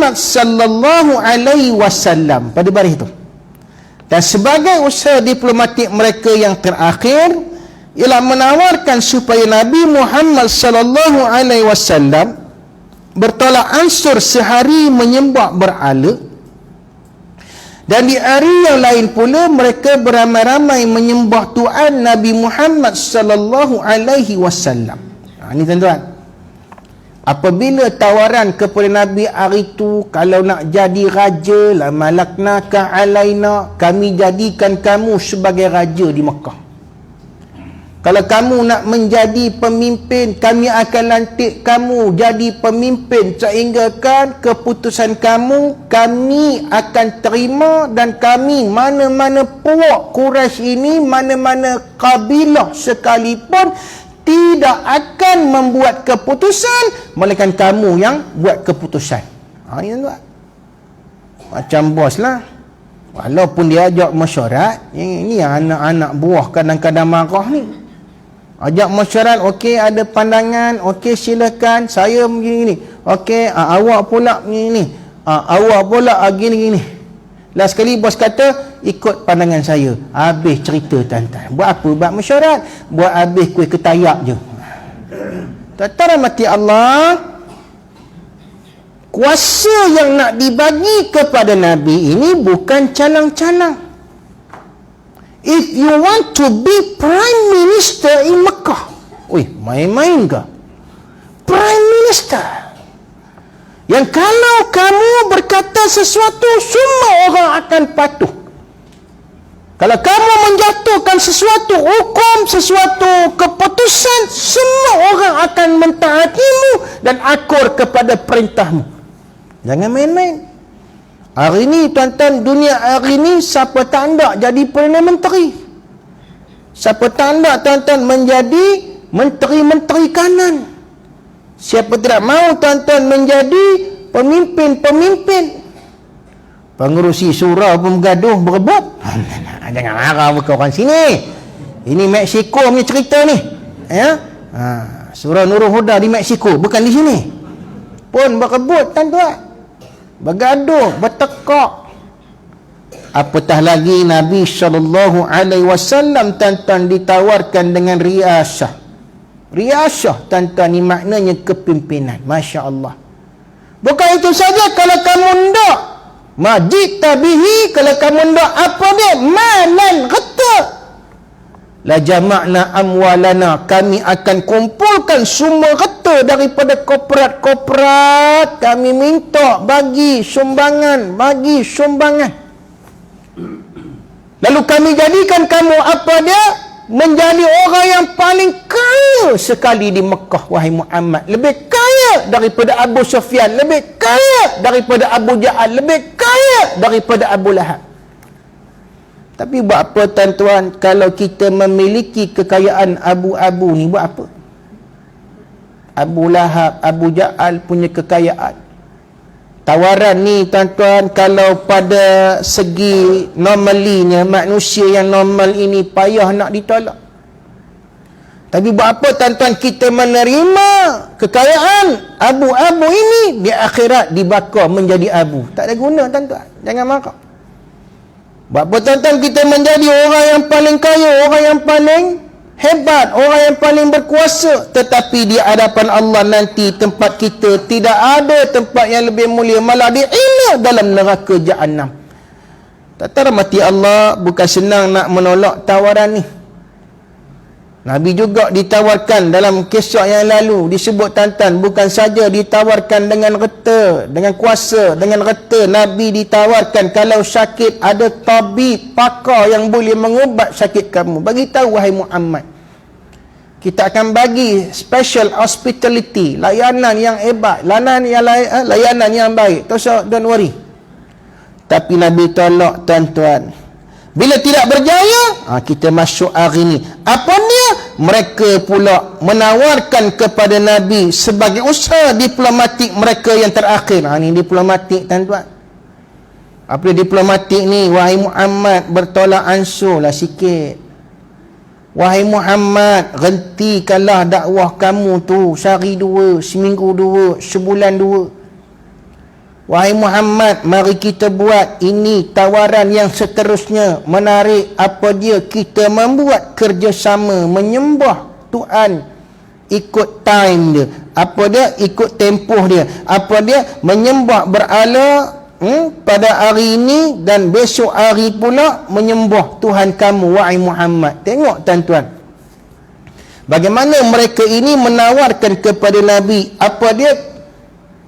Muhammad sallallahu alaihi wasallam pada baris itu. Dan sebagai usaha diplomatik mereka yang terakhir ialah menawarkan supaya Nabi Muhammad sallallahu alaihi wasallam bertolak ansur sehari menyembah berhala, dan di hari yang lain pula mereka beramai-ramai menyembah Tuhan Nabi Muhammad sallallahu alaihi wasallam. Ini tuan-tuan, apabila tawaran kepada Nabi hari itu, kalau nak jadi raja, la malaknaka alaina, kami jadikan kamu sebagai raja di Mekah. Kalau kamu nak menjadi pemimpin, kami akan lantik kamu jadi pemimpin, sehingga kan keputusan kamu kami akan terima, dan kami mana-mana puak Quraisy ini, mana-mana kabilah sekalipun tidak akan membuat keputusan melainkan kamu yang buat keputusan. Ini tuan, macam bos lah, walaupun dia ajak mesyuarat, ini anak-anak buah kadang-kadang marah ni. Ajak mesyuarat, okey ada pandangan, okey silakan, saya begini, okey awak pula begini, awak pula gini-gini. Last sekali bos kata ikut pandangan saya, habis cerita tuan-tuan. Buat apa? Buat mesyuarat, buat habis kuih ketayak je. Tuan-tuan mati Allah, kuasa yang nak dibagi kepada Nabi ini bukan calang-calang. If you want to be Prime Minister in Mekah, main-main ke? Prime Minister yang kalau kamu berkata sesuatu, semua orang akan patuh. Kalau kamu menjatuhkan sesuatu hukum, sesuatu keputusan, semua orang akan mentaatimu dan akur kepada perintahmu. Jangan main-main. Hari ini tuan-tuan, dunia hari ini siapa tak nak jadi Perdana Menteri? Siapa tak nak tuan-tuan menjadi menteri-menteri kanan? Siapa tidak mahu tuan-tuan menjadi pemimpin-pemimpin? Pengurusi surau pun bergaduh, berebut. Jangan marah muka orang sini. Ini Mexico punya cerita ni. Ya? Surau Nurul Huda di Mexico, bukan di sini. Pun berebut tuan-tuan, bergaduh, bertekak. Apatah lagi Nabi sallallahu alaihi wasallam tuan-tuan ditawarkan dengan riasah. Riasah tuan-tuan ni maknanya kepimpinan. Masya-Allah. Bukan itu saja, kalau kamu ndak majid tabihi, kalau kamu ndak apa dia? Malan reta. La jama'na amwalana, kami akan kumpulkan semua reta daripada korporat-korporat, kami minta bagi sumbangan, lalu kami jadikan kamu apa dia? Menjadi orang yang paling kaya sekali di Mekah, wahai Muhammad. Lebih kaya daripada Abu Sufyan, lebih kaya daripada Abu Jahal, lebih kaya daripada Abu Lahab. Tapi buat apa tuan-tuan, kalau kita memiliki kekayaan abu-abu ni, buat apa? Abu Lahab, Abu Jahal punya kekayaan. Tawaran ni tuan-tuan, kalau pada segi normalinya, manusia yang normal ini payah nak ditolak. Tapi buat apa tuan-tuan kita menerima kekayaan abu-abu ini, di akhirat dibakar menjadi abu? Tak ada guna tuan-tuan, jangan marah. Buat apa tuan-tuan kita menjadi orang yang paling kaya, orang yang paling hebat, orang yang paling berkuasa, tetapi di hadapan Allah nanti tempat kita tidak ada tempat yang lebih mulia, malah diina dalam neraka Jahannam. Tak mati Allah, bukan senang nak menolak tawaran ni. Nabi juga ditawarkan dalam kisah yang lalu, disebut tuan-tuan, bukan saja ditawarkan dengan reta, dengan kuasa, dengan reta. Nabi ditawarkan kalau sakit ada tabib, pakar yang boleh mengubat sakit kamu. Bagi tahu wahai Muhammad, kita akan bagi special hospitality, layanan yang hebat, layanan yang baik. Don't worry. Tapi Nabi tolak tuan-tuan. Bila tidak berjaya, kita masuk hari ini. Apa dia? Mereka pula menawarkan kepada Nabi sebagai usaha diplomatik mereka yang terakhir. Ini diplomatik tuan-tuan. Apa diplomatik ni? Wahai Muhammad, bertolak ansur lah sikit. Wahai Muhammad, hentikanlah dakwah kamu tu sehari dua, seminggu dua, sebulan dua. Wahai Muhammad, mari kita buat ini tawaran yang seterusnya. Menarik apa dia? Kita membuat kerjasama menyembah Tuhan ikut time dia. Apa dia? Ikut tempoh dia. Apa dia? Menyembah berhala pada hari ini dan besok hari pula menyembah Tuhan kamu, wahai Muhammad. Tengok tuan-tuan, bagaimana mereka ini menawarkan kepada Nabi. Apa dia?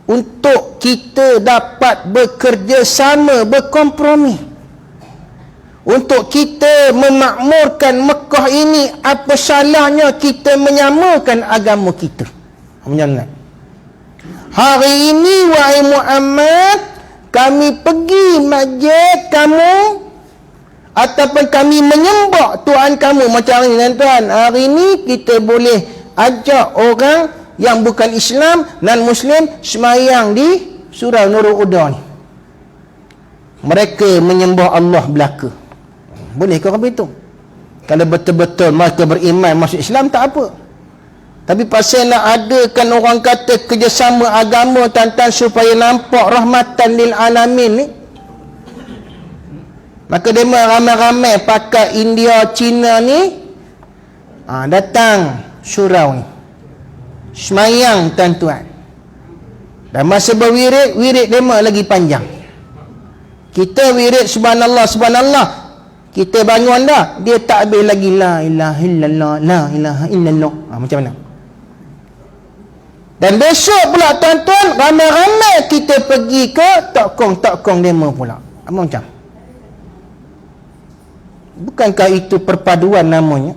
Untuk kita dapat bekerjasama, berkompromi, untuk kita memakmurkan Mekah ini. Apa salahnya kita menyamakan agama kita? Jangan. Hari ini wahai Muhammad, kami pergi masjid kamu, ataupun kami menyembah Tuhan kamu macam ni tuan-tuan. Hari ini kita boleh ajak orang yang bukan Islam, non-Muslim, semayang di surau Nurul Huda ni. Mereka menyembah Allah belaka. Boleh ke orang itu? Kalau betul-betul mereka beriman masuk Islam, tak apa. Tapi pasal nak adakan orang kata kerjasama agama tuan-tuan supaya nampak rahmatan lil alamin ni, maka dia ramai-ramai pakai India, Cina ni datang surau ni, semayang tuan-tuan. Dan masa berwirid, wirid dema lagi panjang. Kita wirid subhanallah, subhanallah, kita bangun dah, dia tak habis lagi la ilaha illallah, la ilaha illallah. Macam mana? Dan besok pula tuan-tuan, ramai-ramai kita pergi ke tokong dema pula. Apa macam? Bukankah itu perpaduan namanya?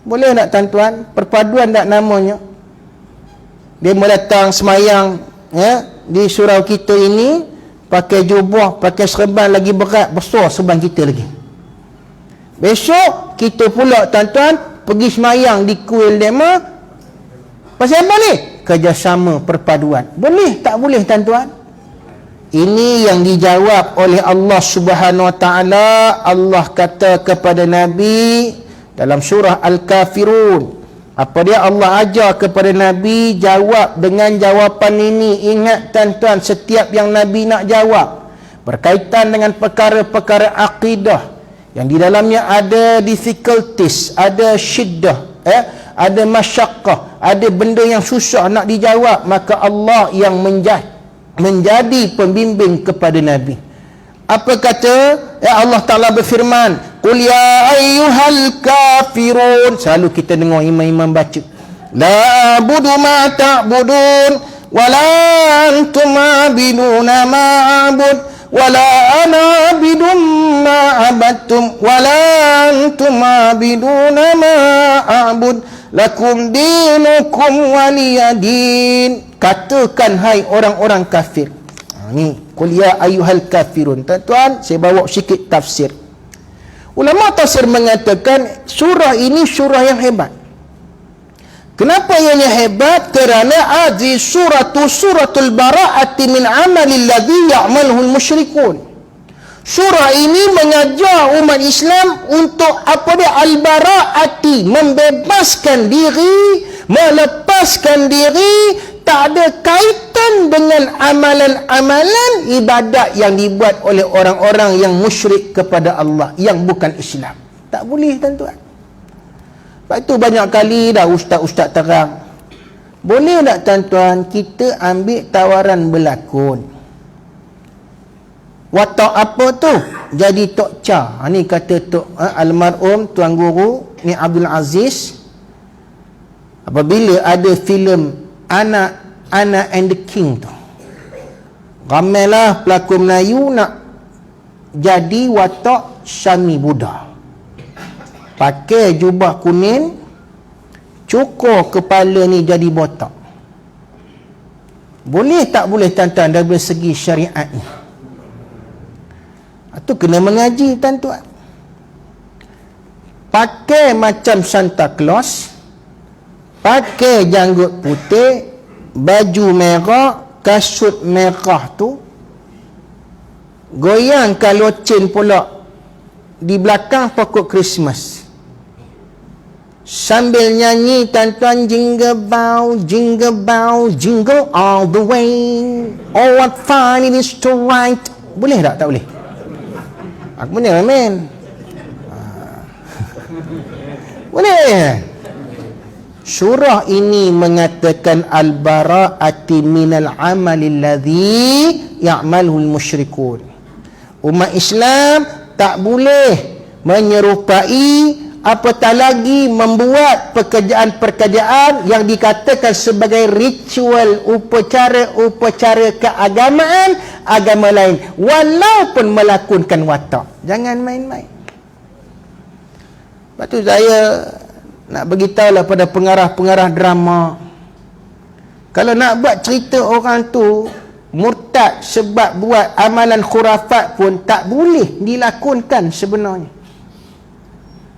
Boleh tak tuan-tuan? Perpaduan tak namanya? Dia datang semayang di surau kita ini, pakai jubah, pakai serban lagi berat, besar serban kita lagi. Besok kita pula tuan-tuan pergi semayang di kuil dema. Pasal apa ni? Kerjasama, perpaduan. Boleh tak boleh tuan-tuan? Ini yang dijawab oleh Allah Subhanahu Wa Taala. Allah kata kepada Nabi dalam surah Al-Kafirun. Apa dia? Allah ajar kepada Nabi jawab dengan jawapan ini. Ingat tuan-tuan, setiap yang Nabi nak jawab berkaitan dengan perkara-perkara akidah yang di dalamnya ada difficulties, ada syiddah, ada masyaqqah, ada benda yang susah nak dijawab, maka Allah yang menjadi pembimbing kepada Nabi. Apa kata? Allah Ta'ala berfirman, Qul ya ayyuhal kafirun. Selalu kita dengar imam-imam baca, la abudu ma ta'budun, wa la antum abiduna ma abud, wa la ana abidun ma abadtum, wa la antum abiduna ma abud, lakum dinukum waliyadin. Katakan hai orang-orang kafir. Ni qul ya ayyuhal kafirun. Tuan-tuan, saya bawa sikit tafsir. Ulama tafsir mengatakan surah ini surah yang hebat. Kenapa ianya hebat? Kerana suratul bara'ati min amalil ladzi ya'maluhul musyrikun. Surah ini mengajar umat Islam untuk apa dia? Al-bara'ati, membebaskan diri, melepaskan diri, tak ada kaitan dengan amalan-amalan ibadat yang dibuat oleh orang-orang yang musyrik kepada Allah, yang bukan Islam. Tak boleh tuan-tuan. Sebab itu banyak kali dah ustaz-ustaz terang. Boleh tak tuan-tuan kita ambil tawaran berlakon? Watak apa tu? Jadi Tok Cha. Ni kata Tok almarhum Tuan Guru ni Abdul Aziz. Apabila ada filem Anna and the King tu, ramailah pelakon Melayu nak jadi watak Syami Buddha. Pakai jubah kuning, cukur kepala ni jadi botak. Boleh tak boleh tuan-tuan dari segi syariat ni? Itu kena mengaji tuan-tuan. Pakai macam Santa Claus, pakai janggut putih, baju merah, kasut merah tu, goyangkan loceng pula di belakang pokok Christmas. Sambil nyanyi tuan-tuan, jingle bell, jingle all the way. Oh, what fun it is to ride. Boleh tak? Tak boleh. Aku punya, men. Boleh. Surah ini mengatakan al-bara'ati minal amali alladhi ya'malul musyrikun. Umat Islam tak boleh menyerupai apatah lagi membuat pekerjaan-pekerjaan yang dikatakan sebagai ritual, upacara keagamaan agama lain, walaupun melakonkan watak. Jangan main-main. Lepas tu saya nak beritahulah pada pengarah-pengarah drama, kalau nak buat cerita orang tu murtad sebab buat amalan khurafat pun tak boleh dilakonkan sebenarnya.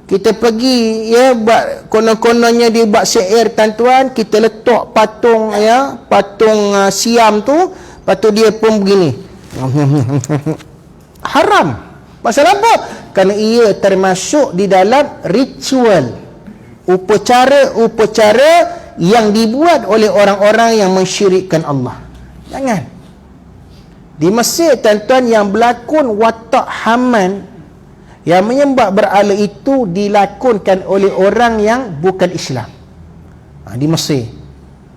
Kita pergi buat konon-kononnya dia buat syair tuan-tuan, kita letak patung siam tu, lepas tu dia pun begini. Haram. Pasal apa? Kerana ia termasuk di dalam ritual, upacara yang dibuat oleh orang-orang yang mensyirikkan Allah. Jangan. Di Mesir tuan-tuan, yang berlakon watak Haman yang menyembah berhala itu dilakonkan oleh orang yang bukan Islam. Di Mesir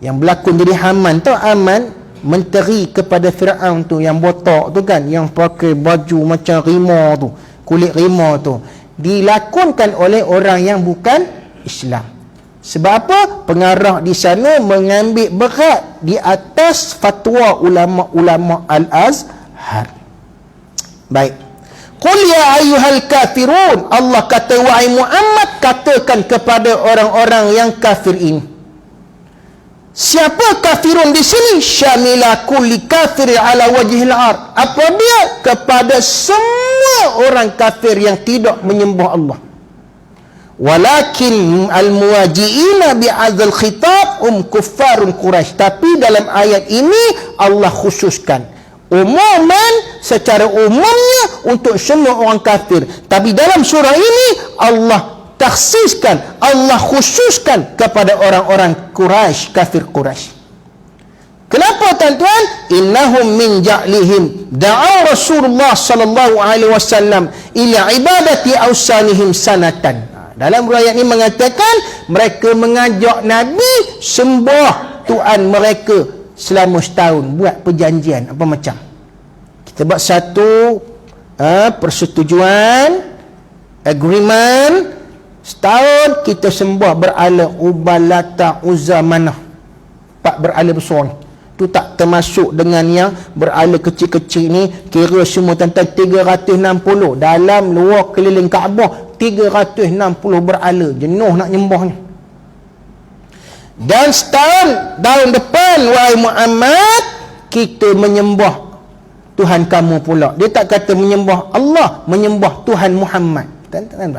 yang berlakon jadi Haman tu, Haman menteri kepada Fir'aun tu, yang botak tu kan, yang pakai baju macam rimau tu, kulit rimau tu, dilakonkan oleh orang yang bukan Islam. Sebab apa? Pengarah di sana mengambil berat di atas fatwa ulama-ulama Al-Azhar. Baik. Qul ya ayyuhal kafirun, Allah kata, wahai Muhammad, katakan kepada orang-orang yang kafir ini. Siapa kafirun di sini? Syamila kulli kafir ala wajhil ard. Apa dia? Kepada semua orang kafir yang tidak menyembah Allah. Walakin al-muwaji'ina bi'adzal khitab kuffarun Quraisy. Tapi dalam ayat ini Allah khususkan umuman, secara umumnya untuk semua orang kafir. Tapi dalam surah ini Allah takhsiskan, Allah khususkan kepada orang-orang Quraisy, kafir Quraisy. Kenapa tuan-tuan? Innahum min ja'lihim da'a Rasulullah sallallahu alaihi wasallam ila ibadati awsanihim sanatan. Dalam riwayat ini mengatakan mereka mengajak Nabi sembah Tuhan mereka selama setahun, buat perjanjian apa macam. Kita buat satu persetujuan, agreement, setahun kita sembah berhala Ubal, Lata, Uzza, Manah. 4 berhala besar ni. Tu tak termasuk dengan yang berhala kecil-kecil ni. Kira semua tentang 360 dalam luar keliling Kaabah, 360 berhala. Jenuh nak nyembahnya. Dan setahun, tahun depan, wahai Muhammad, kita menyembah Tuhan kamu pula. Dia tak kata menyembah Allah, menyembah Tuhan Muhammad. Tuan-tuan,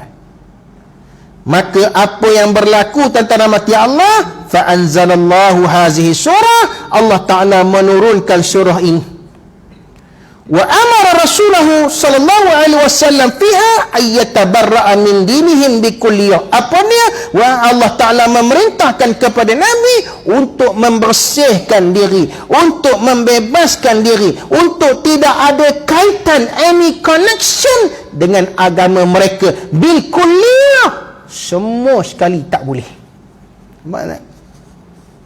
maka apa yang berlaku tentang mati Allah, fa anzalallahu hazihi surah, Allah Ta'ala menurunkan surah ini. Wa amara rasulahu sallallahu alaihi wasallam fiha ayyatabarra'a min dinihim bikulliyah. Apa dia? Wa Allah Ta'ala memerintahkan kepada Nabi untuk membersihkan diri, untuk membebaskan diri, untuk tidak ada kaitan, any connection dengan agama mereka bikulliyah. Semua sekali tak boleh.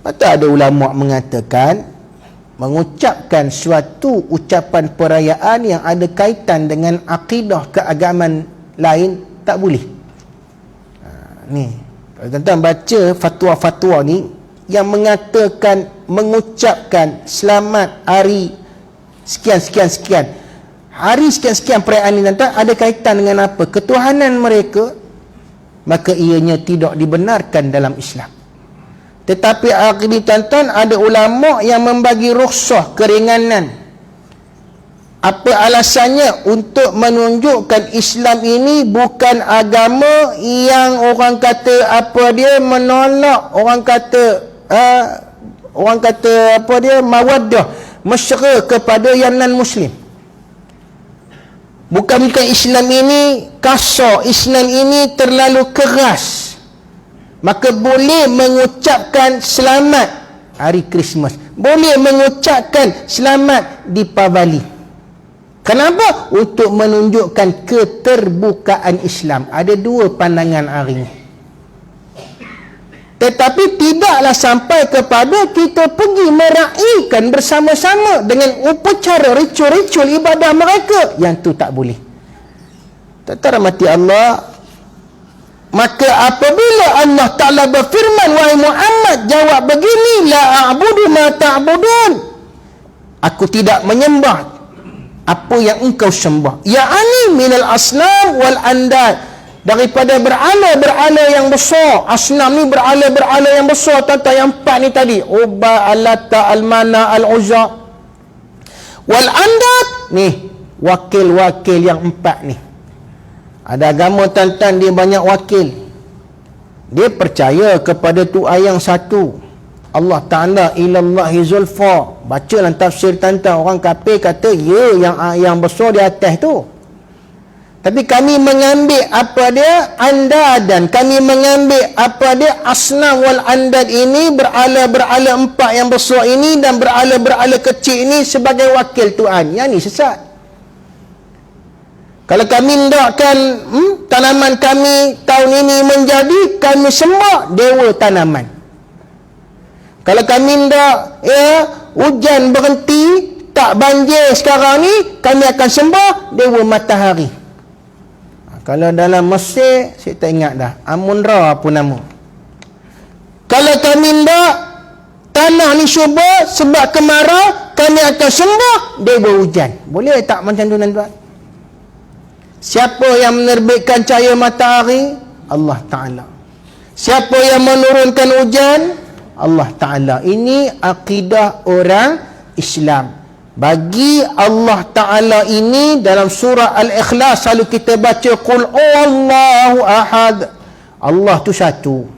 Betul ada ulama mengatakan mengucapkan suatu ucapan perayaan yang ada kaitan dengan akidah keagamaan lain tak boleh. Ni, tuan-tuan baca fatwa-fatwa ni yang mengatakan mengucapkan selamat hari sekian-sekian-sekian. Hari sekian-sekian perayaan ni tuan-tuan ada kaitan dengan apa? Ketuhanan mereka, maka ianya tidak dibenarkan dalam Islam. Tetapi akhir ini tuan-tuan ada ulama yang membagi rukhsah, keringanan. Apa alasannya? Untuk menunjukkan Islam ini bukan agama yang orang kata apa dia menolak, orang kata apa dia mawaddah, mesra kepada yang non muslim. Bukan Islam ini kasar, Islam ini terlalu keras. maka boleh mengucapkan selamat hari Christmas, boleh mengucapkan selamat Deepavali. Kenapa? Untuk menunjukkan keterbukaan Islam. Ada dua pandangan hari ini. Tetapi tidaklah sampai kepada kita pergi meraihkan bersama-sama dengan upacara ritual-ritual ibadah mereka. Yang tu tak boleh. Tuan-tuan rahmati Allah, maka apabila Allah Ta'ala berfirman, wahai Muhammad, jawab begini, la a'budu ma ta'budun, aku tidak menyembah apa yang engkau sembah, ya'ani minal asnam wal andad, daripada berhala-berhala yang besar. Asnam ni berhala-berhala yang besar, tuan-tuan, yang 4 ni tadi, Ubba, Al-Lata, Al-Mana, Al-Uzza, wal andad ni wakil-wakil yang 4 ni. Ada agama, tuan-tuan, dia banyak wakil. Dia percaya kepada Tuhan yang satu, Allah Ta'ala ilallahi zulfa. Baca dalam tafsir, tuan-tuan, orang kafir kata ya, yang besar di atas tu. Tapi kami mengambil apa dia andadan, kami mengambil apa dia asnam wal andad ini, berala-berala 4 yang besar ini dan berala-berala kecil ini sebagai wakil Tuhan. Yang ni sesat. Kalau kami hendakkan tanaman kami tahun ini menjadi, kami sembah dewa tanaman. Kalau kami hendak hujan berhenti, tak banjir sekarang ni, kami akan sembah dewa matahari. Kalau dalam Mesir, saya tak ingat dah, Amun-Ra apa nama. Kalau kami hendak tanah ni subur sebab kemarau, kami akan sembah dewa hujan. Boleh tak macam tu, tuan-tuan? Siapa yang menerbitkan cahaya matahari? Allah Ta'ala. Siapa yang menurunkan hujan? Allah Ta'ala. Ini akidah orang Islam. Bagi Allah Ta'ala ini, dalam surah Al-Ikhlas selalu kita baca Qul Allahu Ahad. Allah tu satu.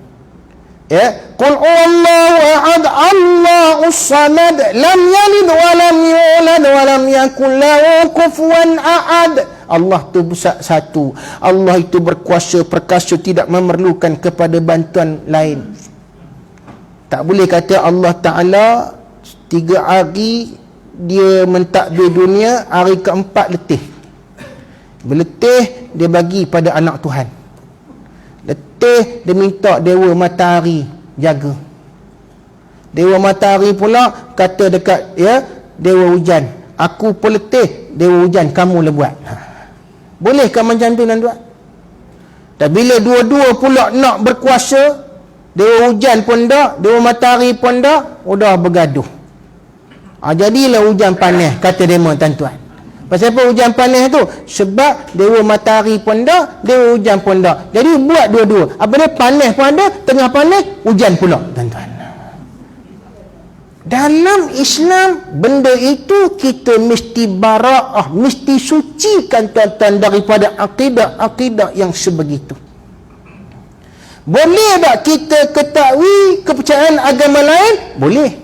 Qul Allahu Ahad, Allahus Samad, lam yalid wa lam yulad wa lam yakul lahu kufuwan ahad. Allah tu satu. Allah itu berkuasa perkasa, tidak memerlukan kepada bantuan lain. Tak boleh kata Allah Ta'ala 3 hari dia mentadbir dunia, hari keempat letih. Berletih dia bagi pada anak Tuhan. Letih dia minta dewa matahari jaga. Dewa matahari pula kata dekat dewa hujan, aku pun letih, dewa hujan kamu lah buat. Bolehkah macam tu, tuan-tuan? Dan bila dua-dua pula nak berkuasa, dewa hujan pun tak, dewa matahari pun tak, udah bergaduh. Jadilah hujan panas, kata demo, tuan-tuan. Pasal apa hujan panas tu? Sebab dewa matahari pun tak, dewa hujan pun tak. Jadi buat dua-dua. Apa dia, panas pun ada, tengah panas hujan pula, tuan-tuan. Dalam Islam, benda itu kita mesti bara'ah, mesti sucikan, tuan-tuan, daripada akidah-akidah yang sebegitu. Boleh tak kita ketahui kepercayaan agama lain? Boleh.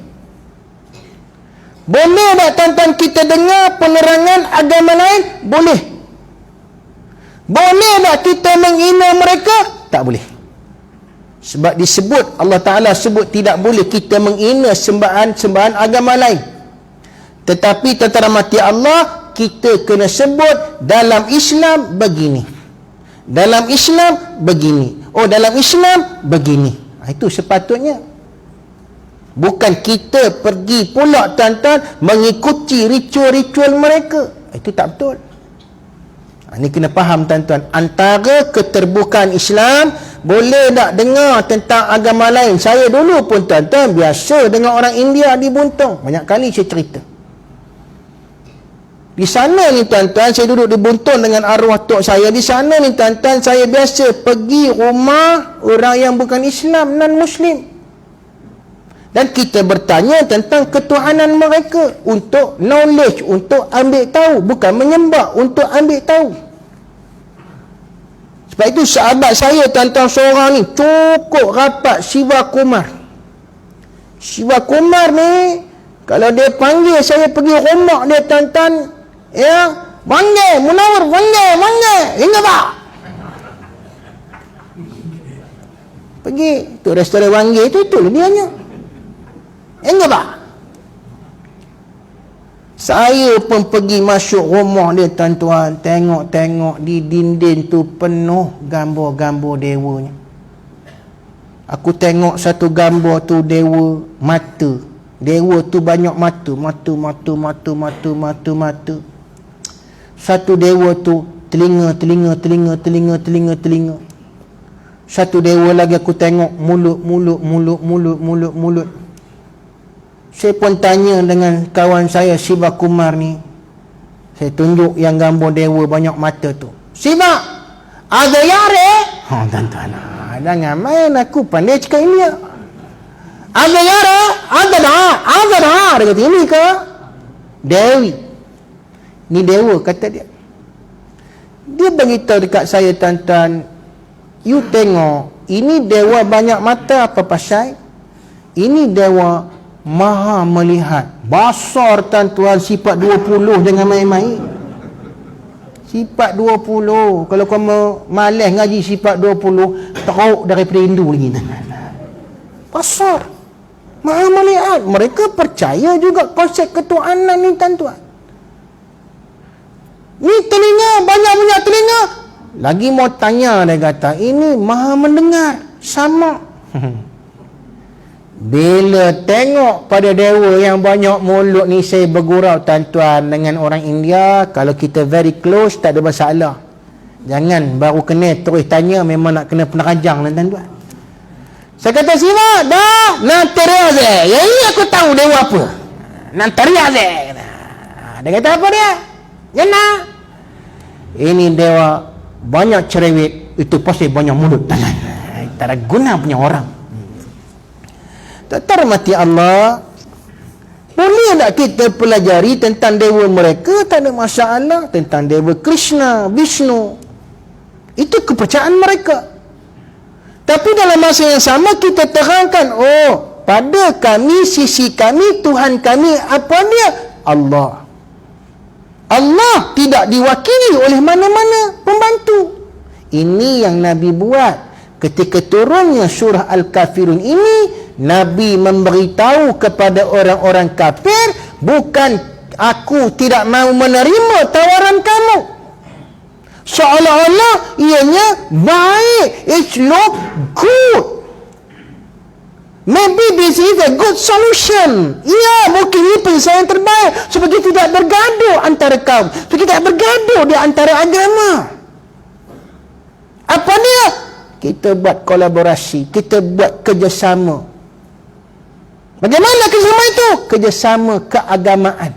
Boleh tak, tuan-tuan, kita dengar penerangan agama lain? Boleh. Boleh tak kita menghina mereka? Tak boleh. Sebab disebut, Allah Ta'ala sebut tidak boleh kita menghina sembahan agama lain. Tetapi tuan-tuan rahmati Allah, kita kena sebut dalam Islam begini, dalam Islam begini, dalam Islam begini. Itu sepatutnya. Bukan kita pergi pula, tuan-tuan, mengikuti ritual-ritual mereka. Itu tak betul. Ini kena faham, tuan-tuan. Antara keterbukaan Islam, boleh tak dengar tentang agama lain. Saya dulu pun, tuan-tuan, biasa dengar orang India di Buntong. Banyak kali saya cerita. Di sana ni, tuan-tuan, saya duduk di Buntong dengan arwah tok saya. Di sana ni, tuan-tuan, saya biasa pergi rumah orang yang bukan Islam, non-Muslim. Dan kita bertanya tentang ketuhanan mereka untuk knowledge, untuk ambil tahu, bukan menyembah, untuk ambil tahu. Sebab itu sahabat saya, tuan-tuan, seorang ni cukup rapat, Siva Kumar. Siva Kumar ni, kalau dia panggil saya pergi rumah dia, tuan-tuan, panggil Munawar, panggil, ingat tak? Pergi tu restoran Wangi tu, itulah dia hanya. Enggak tak? Saya pun pergi masuk rumah dia tuan-tuan, tengok-tengok di dinding tu penuh gambar-gambar dewanya. Aku tengok satu gambar tu dewa mata. Dewa tu banyak mata. Satu dewa tu telinga. Satu dewa lagi aku tengok mulut. Saya pun tanya dengan kawan saya Siva Kumar ni. Saya tunjuk yang gambar dewa banyak mata tu. Siva, ada yare? Tuan-tuan, jangan main, aku pandai cakap ini. Ada yare? Ada dah. Dia kata, ini ke? Dewi. Ni dewa, kata dia. Dia beritahu dekat saya, tuan-tuan, you tengok, ini dewa banyak mata apa pasal? Ini dewa maha melihat. Basar tuan-tuan, sifat 20, jangan main-main. Sifat 20. Kalau kamu malas ngaji sifat 20, teruk daripada Hindu lagi. Basar. Maha melihat. Mereka percaya juga konsep ketuhanan ni tuan-tuan. Ni telinga, banyak telinga. Lagi mau tanya, dia kata, ini maha mendengar. Sama. Bila tengok pada dewa yang banyak mulut ni, saya bergurau tuan-tuan dengan orang India. Kalau kita very close, tak ada masalah. Jangan baru kena terus tanya, memang nak kena penerajang lah tuan-tuan. Saya kata, Siva, dah, Nantariaze. Ya, ini aku tahu dewa apa. Nantariaze. Dia kata apa dia? Jana. Ini dewa banyak cerewet, itu pasti banyak mulut. Tak ada guna punya orang. Terhormati Allah, boleh tak kita pelajari tentang dewa mereka? Tak ada masalah. Tentang dewa Krishna, Vishnu, itu kepercayaan mereka. Tapi dalam masa yang sama kita terangkan, oh, pada kami, sisi kami, Tuhan kami, apa dia? Allah. Allah tidak diwakili oleh mana-mana pembantu. Ini yang Nabi buat. Ketika turunnya surah Al-Kafirun ini, Nabi memberitahu kepada orang-orang kafir, bukan aku tidak mau menerima tawaran kamu. Seolah-olah ianya baik. It look good. Maybe this is a good solution. Ya, mungkin ini penyelesaian yang terbaik supaya tidak bergaduh antara kaum, supaya tidak bergaduh di antara agama. Apa dia? Kita buat kolaborasi, kita buat kerjasama. Bagaimana kerjasama itu? Kerjasama keagamaan.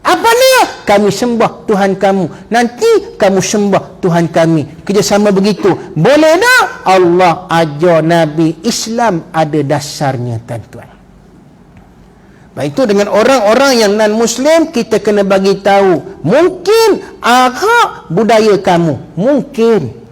Apa dia? Kami sembah Tuhan kamu, nanti kamu sembah Tuhan kami. Kerjasama begitu. Boleh tak? Allah ajar Nabi, Islam ada dasarnya tuan-tuan. Baik, itu dengan orang-orang yang non-Muslim, kita kena bagi tahu. Mungkin agak budaya kamu, mungkin.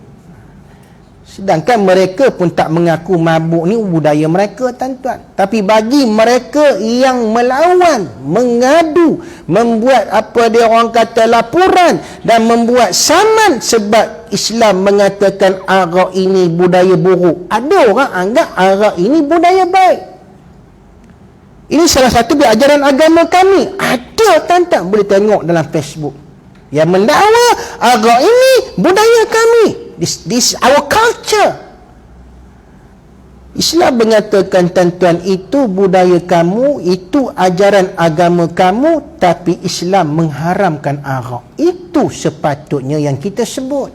Sedangkan mereka pun tak mengaku mabuk ni budaya mereka tuan-tuan. Tapi bagi mereka yang melawan, mengadu, membuat apa dia orang kata laporan dan membuat saman sebab Islam mengatakan arak ini budaya buruk. Ada orang anggap arak ini budaya baik. Ini salah satu di ajaran agama kami. Ada tuan-tuan, boleh tengok dalam Facebook yang mendakwa arak ini budaya kami. This our culture. Islam mengatakan tuan-tuan, itu budaya kamu, itu ajaran agama kamu, tapi Islam mengharamkan arak. Itu sepatutnya yang kita sebut.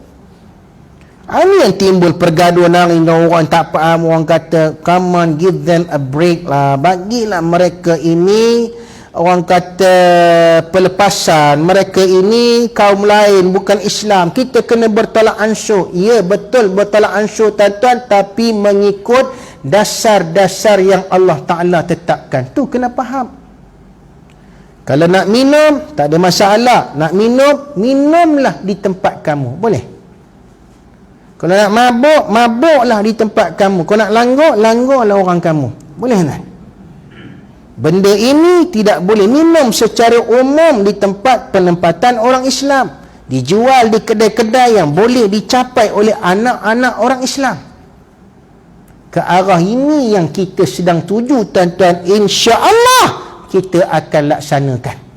Ini yang timbul pergaduhan hari ini. Orang tak faham, orang kata, come on, give them a break lah. Bagilah mereka ini, orang kata, pelepasan. Mereka ini kaum lain, bukan Islam. Kita kena bertolak ansur. Ya, betul, bertolak ansur tuan-tuan, tapi mengikut dasar-dasar yang Allah Ta'ala tetapkan. Tu kena faham. Kalau nak minum, tak ada masalah. Nak minum, minumlah di tempat kamu. Boleh? Kalau nak mabuk, mabuklah di tempat kamu. Kalau nak langgar, langgarlah orang kamu. Boleh tak? Benda ini tidak boleh minum secara umum di tempat penempatan orang Islam. Dijual di kedai-kedai yang boleh dicapai oleh anak-anak orang Islam. Ke arah ini yang kita sedang tuju, tuan-tuan. InsyaAllah kita akan laksanakan.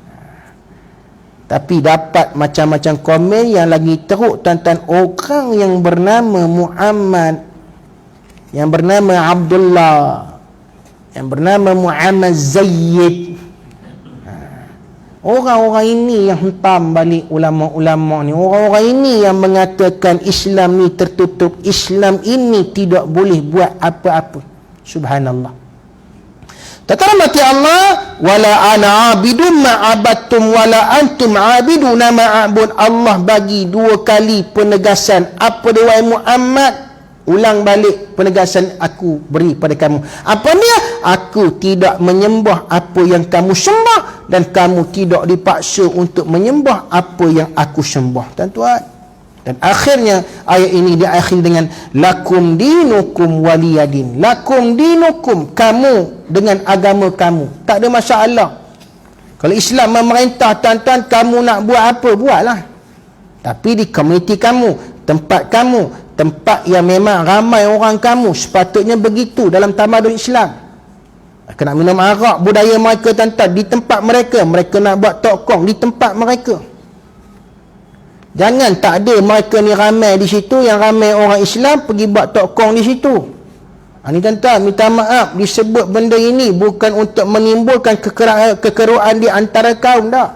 Tapi dapat macam-macam komen yang lagi teruk, tuan-tuan. Orang yang bernama Muhammad, yang bernama Abdullah, yang bernama Muhammad Zaid, orang-orang ini yang hentam balik ulama-ulama ni. Orang-orang ini yang mengatakan Islam ni tertutup, Islam ini tidak boleh buat apa-apa. Subhanallah. Tetapi mati Allah, wala ana abidun ma'abattum wala antum abiduna ma'abud. Allah bagi dua kali penegasan. Apa dia wahai Muhammad? Ulang balik penegasan aku beri pada kamu. Apa dia? Aku tidak menyembah apa yang kamu sembah, dan kamu tidak dipaksa untuk menyembah apa yang aku sembah. Tuan-tuan. Dan akhirnya ayat ini diakhiri dengan lakum dinukum waliyadin. Lakum dinukum, kamu dengan agama kamu. Tak ada masalah. Kalau Islam memerintah, tuan-tuan, kamu nak buat apa, buatlah. Tapi di komuniti kamu, tempat kamu, tempat yang memang ramai orang kamu, sepatutnya begitu dalam tamadun Islam. Mereka nak minum arak, budaya mereka, tuan-tuan, di tempat mereka. Mereka nak buat tokong di tempat mereka. Jangan tak ada mereka ni ramai di situ, yang ramai orang Islam pergi buat tokong di situ. Ni tuan-tuan, minta maaf, disebut benda ini bukan untuk menimbulkan kekeruan di antara kaum, tak.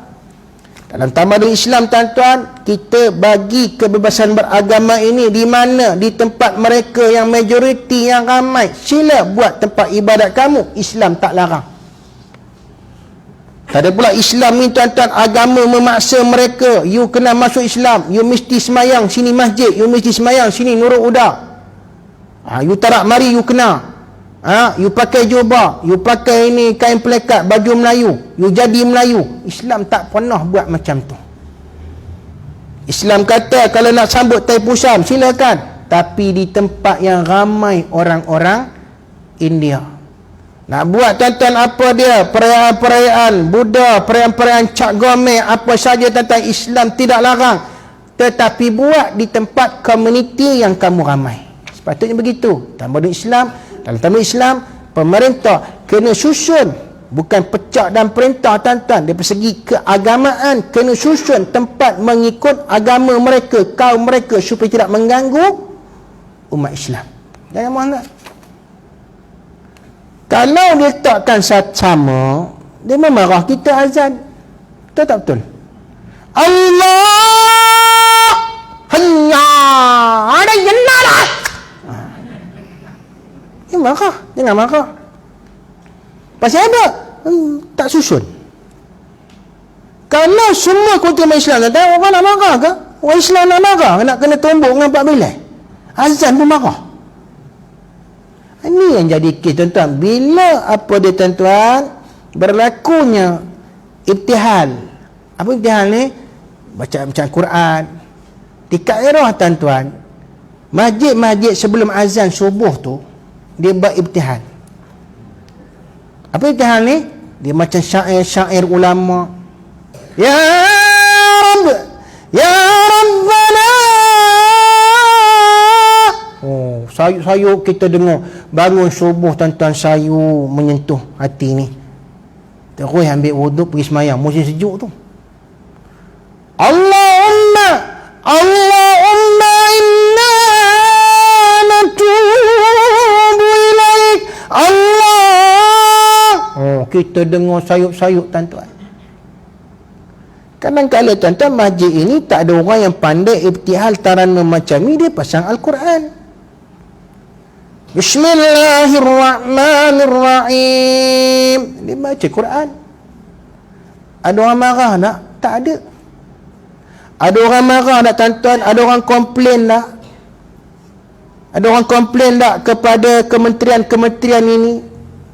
Dalam tamadun Islam, tuan-tuan, kita bagi kebebasan beragama ini di mana? Di tempat mereka yang majoriti, yang ramai. Sila buat tempat ibadat kamu, Islam tak larang. Tak ada pula Islam ni, tuan-tuan, agama memaksa mereka. You kena masuk Islam, you mesti semayang sini masjid, you mesti semayang sini Nurul Huda. You tak nak mari, you kena. You pakai jubah, you pakai ini kain pelekat, baju Melayu, you jadi Melayu. Islam tak pernah buat macam tu. Islam kata kalau nak sambut Tai Pusam, silakan, tapi di tempat yang ramai orang-orang India. Nak buat, tuan-tuan, apa dia? Perayaan-perayaan Buddha, perayaan-perayaan Cap Gomeh, apa saja, tuan-tuan, Islam tidak larang. Tetapi buat di tempat komuniti yang kamu ramai. Sepatutnya begitu. Tamadun Islam, dalam tamadun Islam, pemerintah kena susun, bukan pecah dan perintah, tuan-tuan. Dari segi keagamaan, kena susun tempat mengikut agama mereka, kaum mereka, supaya tidak mengganggu umat Islam. Jangan mohon. Kalau dia takkan sama, dia memarah kita azan. Betul tak betul? Allah hanya ada jenala. Dia marah, jangan marah. Pasal apa? Tak susun. Kalau semua keutamaan Islam, orang nak marah ke? Orang Islam nak marah, nak kena tumbuk dengan 4 bilai. Azan pun marah. Ini yang jadi kes, tuan-tuan. Bila apa dia, tuan-tuan, berlakunya ibtihal. Apa ibtihal ni? Bacaan Quran. Di Kairah, tuan-tuan, masjid-masjid sebelum azan subuh tu, dia buat ibtihal. Apa ibtihal ni? Dia macam syair-syair ulama. Ya Rabb, Ya Rabbana. Sayuk-sayuk kita dengar bangun subuh, tuan-tuan, sayu menyentuh hati ni. Terus ambil wuduk, pergi semayang musim sejuk tu. Allahumma inna natubu ilaik. Allah. Kita dengar sayuk-sayuk, tuan-tuan. Kadang-kadang, tuan-tuan, masjid ini tak ada orang yang pandai ibtihal taranum macam ni, dia pasang Al-Quran. Bismillahirrahmanirrahim. Dia baca Quran. Ada orang marah tak? Tak ada. Ada orang marah tak, tuan-tuan? Ada orang komplain tak? Ada orang komplain tak kepada kementerian-kementerian ini?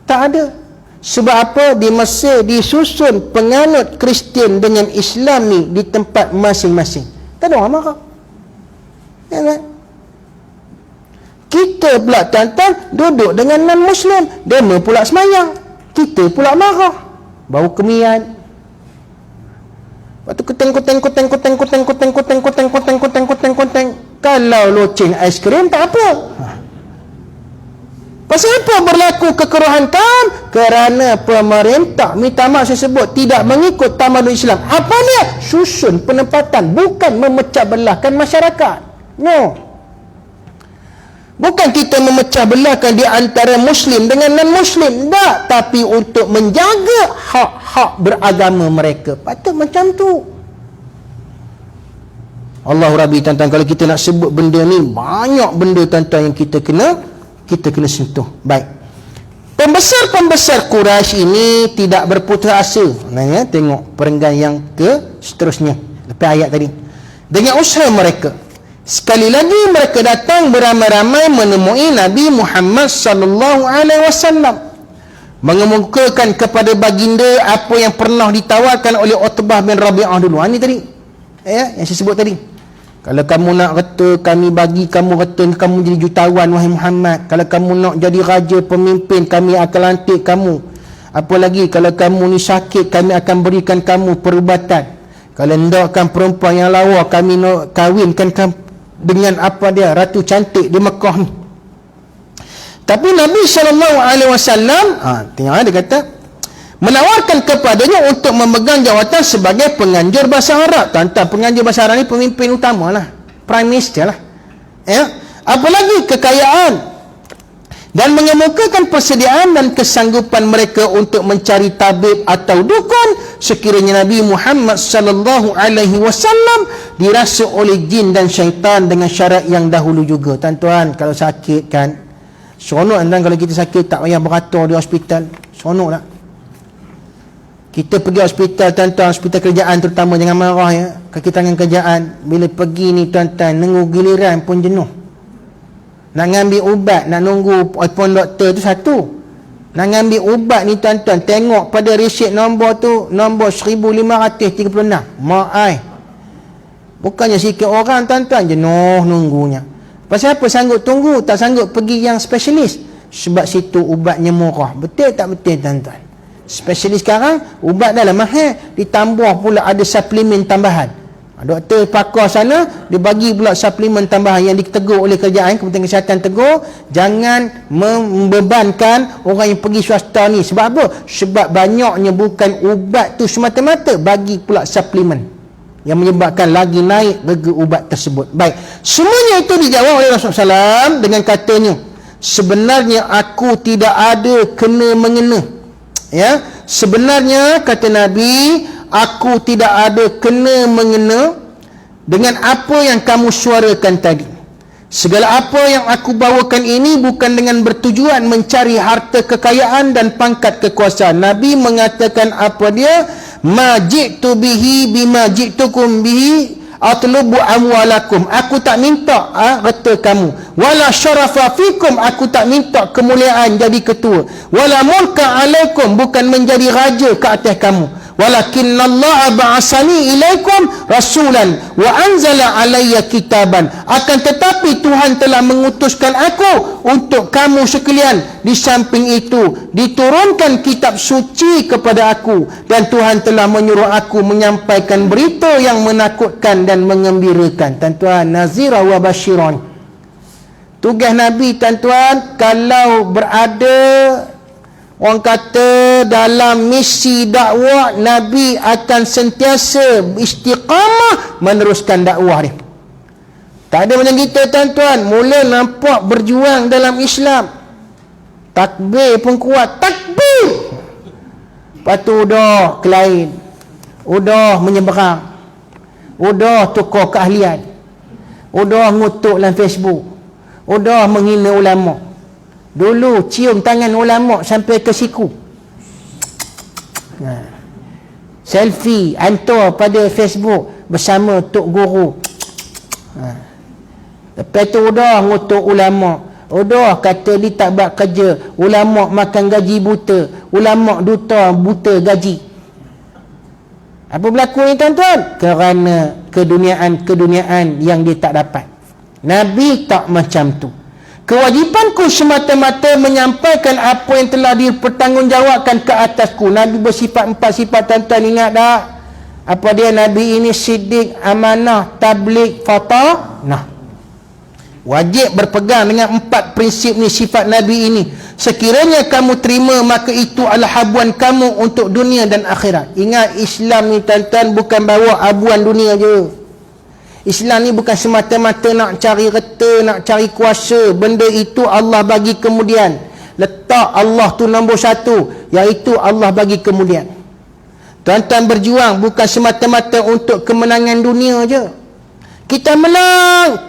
Tak ada. Sebab apa? Di Mesir disusun penganut Kristian dengan Islam ni di tempat masing-masing. Tak ada orang marah. Ya kan? Kita pula, tuan-tuan, duduk dengan non-Muslim, demo pula semayang, kita pula marah, bau kemian. Lepas tu kuteng. Kalau loceng aiskrim tak apa. berlaku kekerohan kaum kerana pemerintah, minta maaf saya sebut, tidak mengikut tamadun Islam. Apa dia? Susun penempatan, bukan memecah belahkan masyarakat. No. Bukan kita memecah belahkan di antara Muslim dengan non-Muslim. Tak. Tapi untuk menjaga hak-hak beragama mereka. Patut macam tu. Allah Rabbi, tuan-tuan, kalau kita nak sebut benda ni, banyak benda, tuan-tuan, yang kita kena sentuh. Baik. Pembesar-pembesar Quraisy ini tidak berputus asa. Nah, tengok perenggan yang ke seterusnya. Lepas ayat tadi. Dengan usaha mereka, sekali lagi mereka datang beramai-ramai menemui Nabi Muhammad sallallahu alaihi wasallam, mengemukakan kepada baginda apa yang pernah ditawarkan oleh Utbah bin Rabi'ah dulu. Ini tadi. Ya, yang saya sebut tadi. Kalau kamu nak kata kami bagi kamu kata kamu jadi jutawan wahai Muhammad, kalau kamu nak jadi raja pemimpin kami akan lantik kamu, apa lagi kalau kamu ni sakit kami akan berikan kamu perubatan, kalau ndakkan perempuan yang lawa kami nak kahwinkan kamu dengan apa dia ratu cantik di Mekah ni. Tapi Nabi SAW tengok dia kata menawarkan kepadanya untuk memegang jawatan sebagai penganjur bahasa Arab. Tuan-tuan, penganjur bahasa Arab ni pemimpin utama lah, prime minister lah, ya. Apalagi kekayaan, dan mengemukakan persediaan dan kesanggupan mereka untuk mencari tabib atau dukun sekiranya Nabi Muhammad sallallahu alaihi wasallam dirasa oleh jin dan syaitan dengan syarat yang dahulu juga. Tuan-tuan, kalau sakit kan seronok, dan kalau kita sakit tak payah beratur di hospital, seronok tak? Kita pergi hospital, tuan-tuan, hospital kerjaan terutama, jangan marah ya, kaki tangan kerjaan. Bila pergi ni tuan-tuan, nunggu giliran pun jenuh. Nak ngambil ubat, nak nunggu appointment doktor tu satu. Nak ngambil ubat ni tuan-tuan, tengok pada resit nombor tu, nombor 1536. Mak ai. Bukannya sikit orang tuan-tuan, jenuh nunggunya. Pasal apa sanggup tunggu, tak sanggup pergi yang spesialis? Sebab situ ubatnya murah. Betul tak betul tuan-tuan? Spesialis sekarang ubat dah lah mahal, ditambah pula ada suplemen tambahan. Doktor pakar sana dia bagi pula suplemen tambahan yang ditegur oleh kerajaan, Kementerian Kesihatan tegur, jangan membebankan orang yang pergi swasta ni. Sebab apa? Sebab banyaknya bukan ubat tu semata-mata, bagi pula suplemen yang menyebabkan lagi naik harga ubat tersebut. Baik, semuanya itu dijawab oleh Rasulullah SAW dengan katanya, sebenarnya aku tidak ada kena-mengena. Ya, sebenarnya kata Nabi, aku tidak ada kena-mengena dengan apa yang kamu suarakan tadi. Segala apa yang aku bawakan ini bukan dengan bertujuan mencari harta kekayaan dan pangkat kekuasaan. Nabi mengatakan apa dia? Ma ji'tu bihi bima ji'tukum bihi atlubu amwalakum. Aku tak minta harta kamu. Wala syarafa fikum. Aku tak minta kemuliaan jadi ketua. Wala mulka alaikum. Bukan menjadi raja ke atas kamu. Walakinnallaha ba'asani ilaikum rasulan wa anzala alayya kitaban. Akan tetapi Tuhan telah mengutuskan aku untuk kamu sekalian. Di samping itu diturunkan kitab suci kepada aku, dan Tuhan telah menyuruh aku menyampaikan berita yang menakutkan dan mengembirakan. Tuan-tuan, nazira wa basyiran. Tugas Nabi, tuan-tuan, kalau berada orang kata dalam misi dakwah, Nabi akan sentiasa istiqamah meneruskan dakwah dia. Tak ada macam kita, tuan-tuan, mula nampak berjuang dalam Islam, takbir pun kuat, takbir, lepas tu udah kelain, udah menyeberang, udah tukar keahlian, udah ngutuk dalam Facebook, udah menghina ulama. Dulu cium tangan ulama sampai ke siku, selfie hantar pada Facebook bersama Tok Guru. Lepas tu udah ngutuk ulama, udah kata dia tak buat kerja, ulama makan gaji buta, ulama duta buta gaji. Apa berlaku ni, tuan-tuan? Kerana keduniaan yang dia tak dapat. Nabi tak macam tu. Kewajipanku semata-mata menyampaikan apa yang telah dipertanggungjawabkan ke atasku. Nabi bersifat 4 sifat, tuan-tuan, ingat tak? Apa dia? Nabi ini siddiq, amanah, tabligh, fatah. Nah, Wajib berpegang dengan 4 prinsip ni, sifat Nabi ini. Sekiranya kamu terima, maka itu adalah habuan kamu untuk dunia dan akhirat. Ingat, Islam ni tuan-tuan bukan bawa habuan dunia je. Islam ni bukan semata-mata nak cari reta, nak cari kuasa. Benda itu Allah bagi kemudian. Letak Allah tu nombor 1, iaitu Allah bagi kemudian. Tuan-tuan berjuang bukan semata-mata untuk kemenangan dunia je. Kita menang,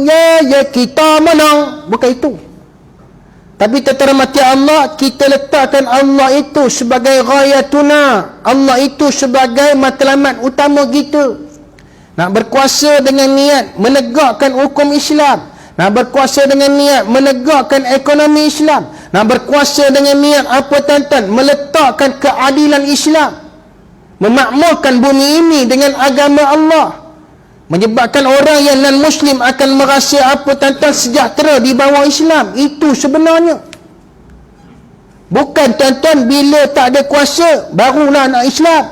ya kita menang. Bukan itu. Tapi tentera mati Allah, kita letakkan Allah itu sebagai ghayatuna. Allah itu sebagai matlamat utama kita. Nak berkuasa dengan niat menegakkan hukum Islam. Nak berkuasa dengan niat menegakkan ekonomi Islam. Nak berkuasa dengan niat apa tuan-tuan? Meletakkan keadilan Islam. Memakmurkan bumi ini dengan agama Allah. Menyebabkan orang yang non-Muslim akan merasa apa tuan-tuan? Sejahtera di bawah Islam. Itu sebenarnya. Bukan tuan-tuan bila tak ada kuasa barulah nak Islam.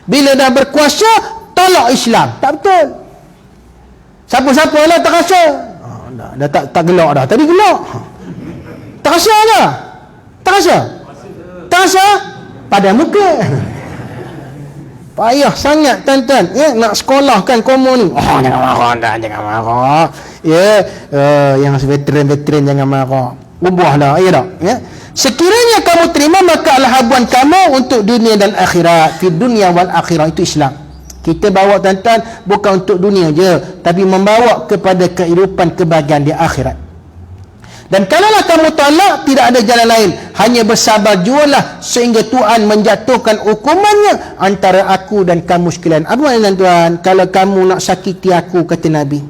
Bila dah berkuasa tolak Islam. Tak betul. Siapa-siapa lah tak rasa. Dah tak gelak dah. Tadi gelak. Tak rasa dah. Tak rasa? Tak rasa? Pada muka. Payah sangat tuan-tuan, ya, nak sekolahkan kamu ni. Oh, jangan marah dah, jangan marah. Ya, yang veteran jangan marah. Ubah dah, ya tak? Ya. Sekiranya kamu terima, maka adalah habuan kamu untuk dunia dan akhirat. Fi dunia wal akhirat, itu Islam. Kita bawa tuan-tuan bukan untuk dunia je, tapi membawa kepada kehidupan kebahagiaan di akhirat. Dan kalaulah kamu tolak, tidak ada jalan lain, hanya bersabar jualah sehingga Tuhan menjatuhkan hukumannya antara aku dan kamu sekalian. Apa maknanya tuan-tuan? Kalau kamu nak sakiti aku, kata Nabi,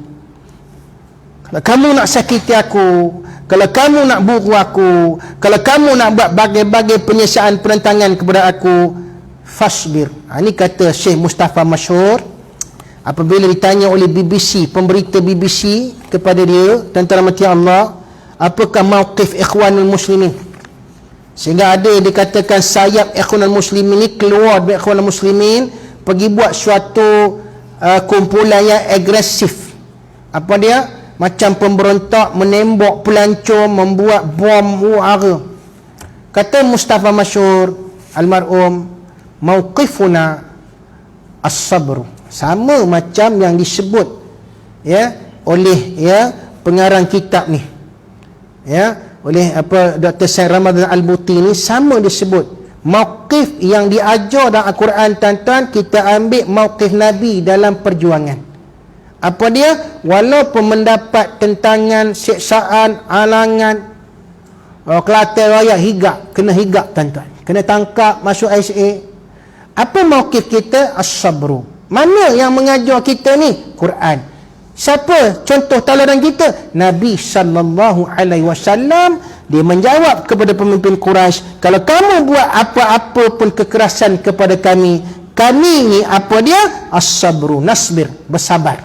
kalau kamu nak sakiti aku, kalau kamu nak buru aku, kalau kamu nak buat bagai-bagai penyiasaan perentangan kepada aku, fasbir. Ini kata Syekh Mustafa Masyhur apabila ditanya oleh BBC, pemberita BBC kepada dia, tentara mati Allah, apakah mauqif ikhwanul muslimin? Sehingga ada dikatakan sayap ikhwanul muslimin ni keluar dari ikhwanul muslimin, pergi buat suatu kumpulan yang agresif. Apa dia? Macam pemberontak, menembak pelancong, membuat bom uara. Kata Mustafa Masyhur almarhum, mauqifuna as-sabr. Sama macam yang disebut ya oleh ya pengarang kitab ni, ya, oleh apa Dr. Said Ramadan Al-Buti ni, sama disebut. Mauqif yang diajar dalam Al-Quran tuan-tuan, kita ambil mauqif Nabi dalam perjuangan. Apa dia? Walaupun mendapat tentangan, siksaan, halangan, Kelantan Raya higap, kena higap tuan-tuan, kena tangkap, masuk ISA. Apa mauqif kita? As-sabru. Mana yang mengajar kita ni? Quran. Siapa contoh tauladan kita? Nabi sallallahu alaihi wasallam. Dia menjawab kepada pemimpin Quraisy, kalau kamu buat apa-apa pun kekerasan kepada kami ni apa dia? As-sabru, nasbir, bersabar.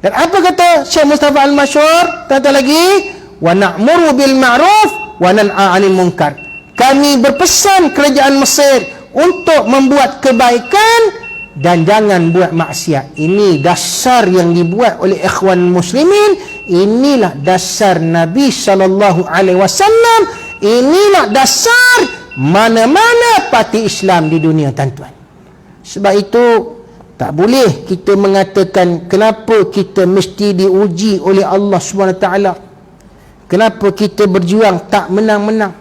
Dan apa kata Syekh Mustafa Al-Masyhur? Kata lagi, wa na'muru bil ma'ruf wa nan'a 'anil munkar. Kami berpesan kerajaan Mesir untuk membuat kebaikan dan jangan buat maksiat. Ini dasar yang dibuat oleh ikhwan muslimin. Inilah dasar Nabi sallallahu alaihi wasallam. Inilah dasar mana-mana parti Islam di dunia tuan-tuan. Sebab itu tak boleh kita mengatakan kenapa kita mesti diuji oleh Allah SWT. Kenapa kita berjuang tak menang-menang?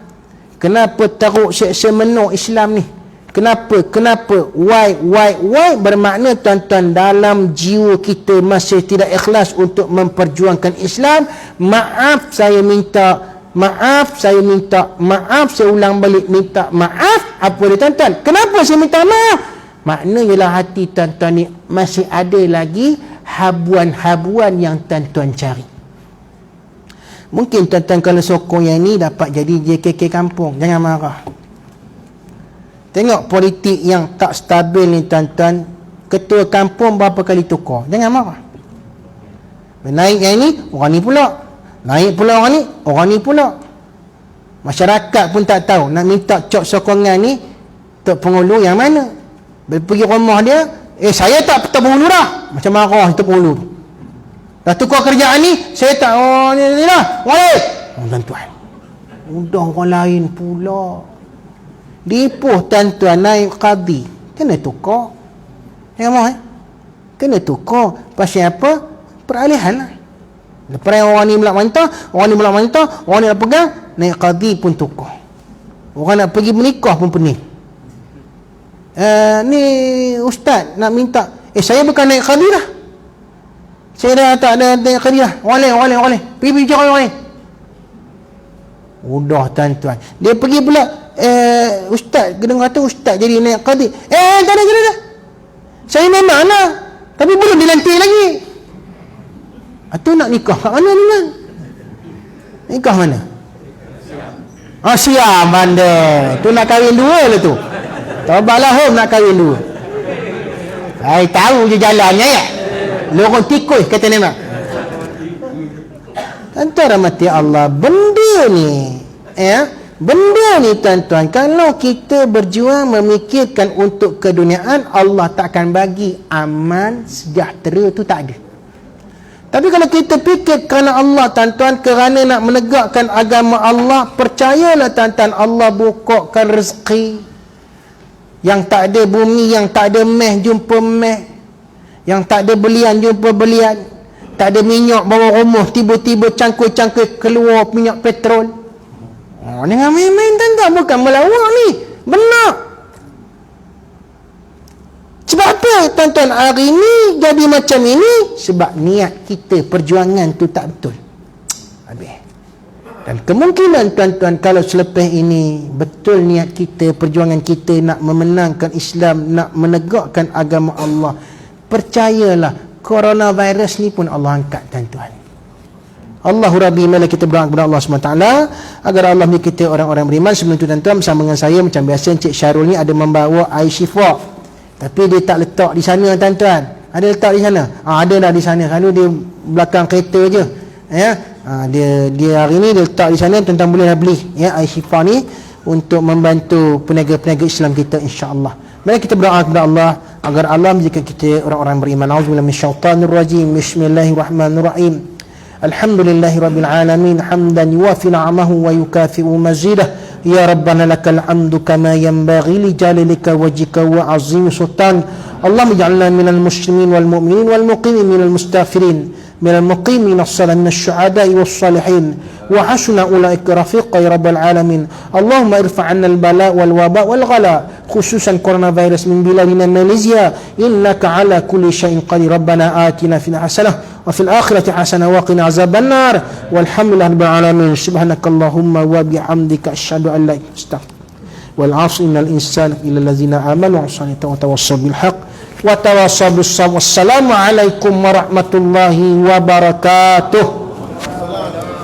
Kenapa teruk seksa menuk Islam ni? Kenapa? Why? Bermakna tuan-tuan, dalam jiwa kita masih tidak ikhlas untuk memperjuangkan Islam. Maaf, saya ulang balik, minta maaf. Apa dia tuan-tuan? Kenapa saya minta maaf? Makna ialah hati tuan-tuan ni masih ada lagi habuan-habuan yang tuan-tuan cari. Mungkin tuan-tuan kalau sokong yang ni dapat jadi JKK kampung. Jangan marah. Tengok politik yang tak stabil ni tuan-tuan, ketua kampung berapa kali tukar. Jangan marah. Naik yang ni, orang ni pula. Naik pula orang ni pula. Masyarakat pun tak tahu nak minta cok sokongan ni Tok Pengulu yang mana. Bila pergi rumah dia, saya tak penghulu dah. Macam marah Tok Pengulu. Dah tukar kerjaan ni, saya tak, ni lah, balik. Tuan-tuan, udah orang lain pula. Dipuh tuan-tuan naik qadi. Kena tukar. Jangan kena tukar. Pasal apa? Peralihan lah. Lepas orang ni melak-mantah, orang ni nak pegang, naik qadi pun tukar. Orang nak pergi menikah pun pening. Ni ustaz nak minta, saya bukan naik qadi dah. Saya dah tak ada naik qadi dah. Orang lain. Pergi bicara orang lain. Udah tuan-tuan. Dia pergi pula, ustaz, kena kata ustaz jadi naik qadi. Tak ada. Saya memang nak, tapi belum dilantik lagi. Itu nak nikah kat mana ni? Nikah mana? Siam banda. Tu nak kahwin dua lah tu. Taubatlah hom nak kahwin dua. Saya tahu je jalannya ya. Lorong tikus kata nama. Tuan-tuan rahmati Allah, benda ni benda ni tuan-tuan, kalau kita berjuang memikirkan untuk keduniaan, Allah takkan bagi aman sejahtera tu, tak ada. Tapi kalau kita fikir kerana Allah tuan-tuan, kerana nak menegakkan agama Allah, percayalah tuan-tuan, Allah bukakan rezeki. Yang tak ada bumi, yang tak ada meh jumpa meh, yang tak ada belian jumpa belian, tak ada minyak bawa rumah, tiba-tiba cangkul-cangkul keluar minyak petrol. Dengan main-main tuan-tuan, bukan melawak ni, benar. Sebab apa tuan-tuan hari ni jadi macam ini? Sebab niat kita, perjuangan tu tak betul. Habis. Dan kemungkinan tuan-tuan, kalau selepas ini betul niat kita, perjuangan kita nak memenangkan Islam, nak menegakkan agama Allah, percayalah coronavirus ni pun Allah angkat tuan-tuan. Allahu Rabbi, mari kita berdoa kepada Allah SWT agar Allah beri kita orang-orang beriman. Sebelum tu tuan-tuan, bersama dengan saya macam biasa, Encik Syarul ni ada membawa air syifa, tapi dia tak letak di sana tuan-tuan. Ada letak di sana? Ada dah di sana. Kalau dia belakang kereta je, ya. Dia hari ni dia letak di sana. Tuan-tuan boleh beli ya air syifa ni untuk membantu peniaga-peniaga Islam kita, insya-Allah. Mari kita berdoa kepada Allah agar Allah menjadikan kita orang-orang beriman. Auzubillahi minasyaitanirrajim. Bismillahirrahmanirrahim. Alhamdulillahi rabbil alamin, hamdan yuwafi na'amahu wa yukafi'u mazidah. Ya Rabbana lakal hamdu kama yanbaghi li jalalika wajhika wa azim sultan. Allahumma ij'alna minal muslimin wal mu'minin wal muqimin minal mustaghfirin minal muqimin as-salah minasy syuhada'i was salihin wa hasuna ulaika rafiqa ya rabbal alamin. Allahumma irfa' 'anna al-bala' wal waba' wal ghala, khususan coronavirus min biladina Malaysia, innaka 'ala kulli syai'in qadir. Rabbana atina fil hasanah wa fil akhirati hasanah wa qina azaban nar. Walhamdulillahi rabbil alamin. Subhanakallahumma wa bihamdika asyhadu an la ilaha illa anta wal 'asri innal insana illa allazina amanu wa tawassaw bil haqq wa tawassaw bis sabr. Wassalamu alaikum warahmatullahi wabarakatuh.